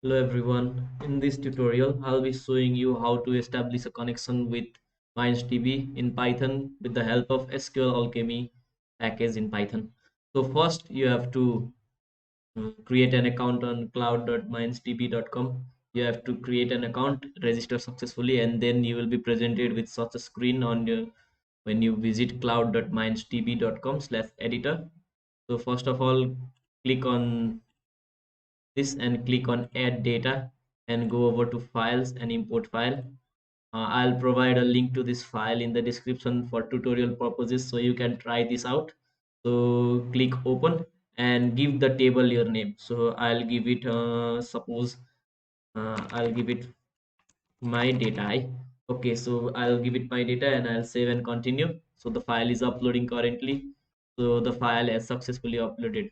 Hello everyone, in this tutorial I'll be showing you how to establish a connection with MindsDB in Python with the help of SQL Alchemy package in Python. So first you have to create an account on cloud.mindsdb.com. You have to create an account, register successfully, and then you will be presented with such a screen on your when you visit cloud.mindsdb.com/editor. So first of all, click on this and click on add data and go over to files and import file. I'll provide a link to this file in the description for tutorial purposes so you can try this out. So click open and give the table your name. So I'll give it suppose I'll give it my data. Okay, so I'll give it my data and I'll save and continue. So the file is uploading currently. So the file has successfully uploaded.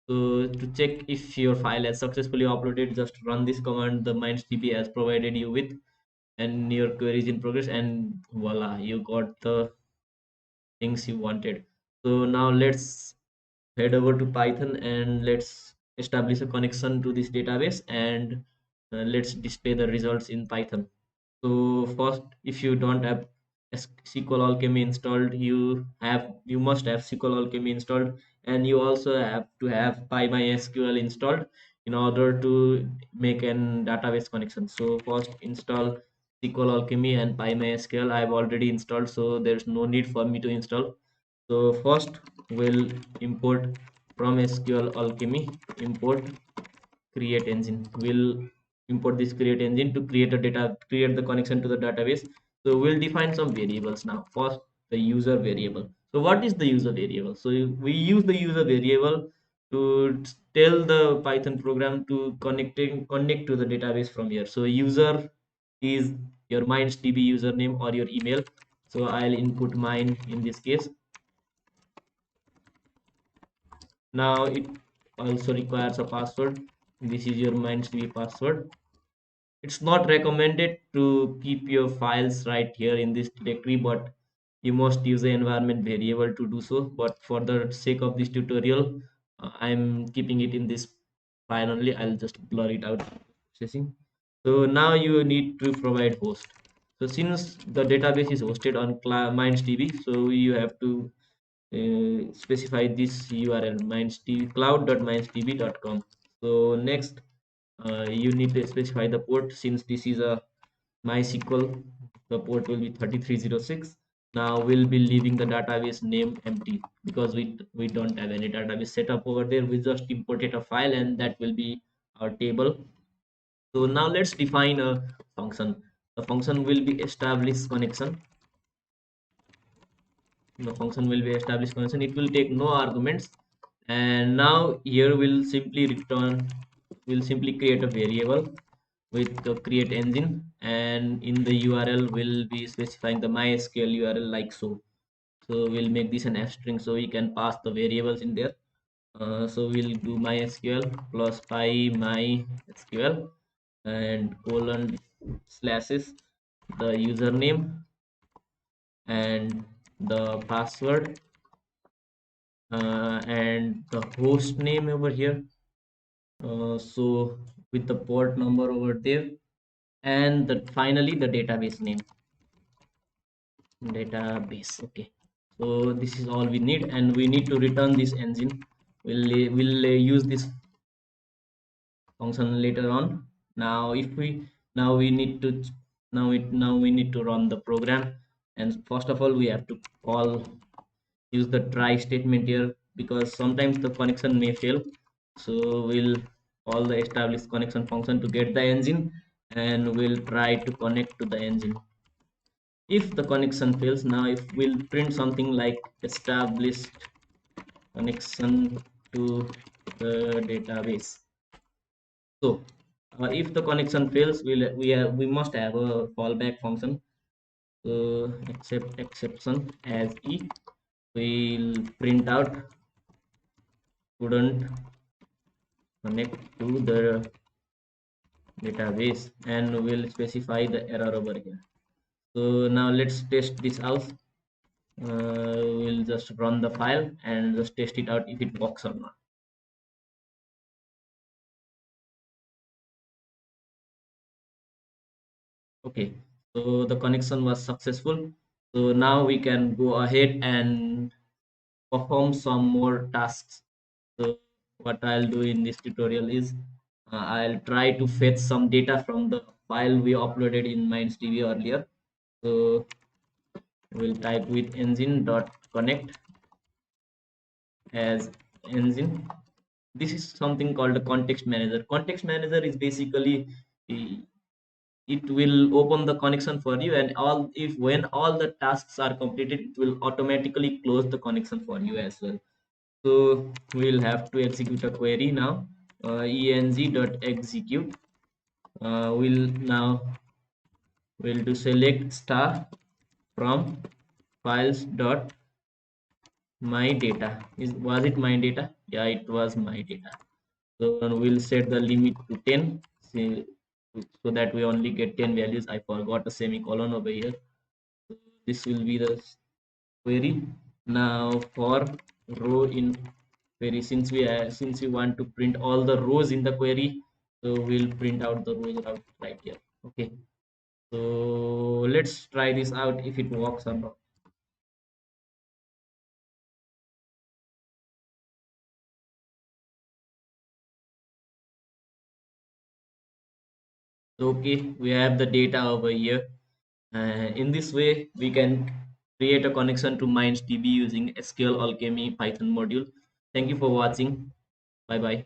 So to check if your file has successfully uploaded, just run this command the MindsDB has provided you with, and your query is in progress, and voila, you got the things you wanted. So now let's head over to Python and let's establish a connection to this database, and let's display the results in Python. So first, if you don't have SQL Alchemy installed, you must have SQL Alchemy installed, and you also have to have PyMySQL installed in order to make an database connection. So first install SQL Alchemy and PyMySQL. I've already installed, so there's no need for me to install. So first we'll import from SQL Alchemy, import create engine. We'll import this create engine to create the connection to the database. So we'll define some variables now. First, the user variable. So what is the user variable? So we use the user variable to tell the Python program to connect to the database from here. So user is your MindsDB username or your email. So I'll input mine in this case. Now it also requires a password. This is your MindsDB password. It's not recommended to keep your files right here in this directory, but you must use the environment variable to do so. But for the sake of this tutorial, I'm keeping it in this file only. I'll just blur it out processing. So now you need to provide host. So since the database is hosted on MindsDB, so you have to specify this URL cloud.mindsdb.com. So next, you need to specify the port. Since this is a MySQL, the port will be 3306. Now we'll be leaving the database name empty because we don't have any database set up over there. We just imported a file and that will be our table. So now let's define a function. The function will be established connection. The function will be established connection. It will take no arguments, and now here we'll simply create a variable with the create engine, and in the URL we'll be specifying the MySQL URL like so. So we'll make this an f string so we can pass the variables in there. So we'll do MySQL plus PyMySQL and colon slashes the username and the password and the host name over here. So with the port number over there, and finally the database name. Database. Okay. So this is all we need, and we need to return this engine. We'll use this function later on. Now if we now we need to now we need to run the program, and first of all we have to use the try statement here because sometimes the connection may fail. So we'll call the establish connection function to get the engine, and we'll try to connect to the engine. If the connection fails, now if we'll print something like established connection to the database. So if the connection fails, we must have a fallback function. So accept exception as e. We'll print out couldn't connect to the database, and we'll specify the error over here. So now let's test this out. We'll just run the file and just test it out if it works or not. Okay, so the connection was successful. So now we can go ahead and perform some more tasks. So what I'll do in this tutorial is I'll try to fetch some data from the file we uploaded in MindsDB earlier. So we'll type with engine.connect as engine. This is something called a context manager. Context manager is basically eh, it will open the connection for you, and all if when all the tasks are completed, it will automatically close the connection for you as well. So we'll have to execute a query now. Eng.execute. We'll do select star from files dot my data. Was it my data? Yeah, it was my data. So we'll set the limit to 10, so that we only get 10 values. I forgot a semicolon over here. So this will be the query. Now for row in query, since we want to print all the rows in the query, so we'll print out the rows right here. Okay, so let's try this out if it works or not. Okay, we have the data over here. In this way, we can create a connection to MindsDB using SQL Alchemy Python module. Thank you for watching. Bye bye.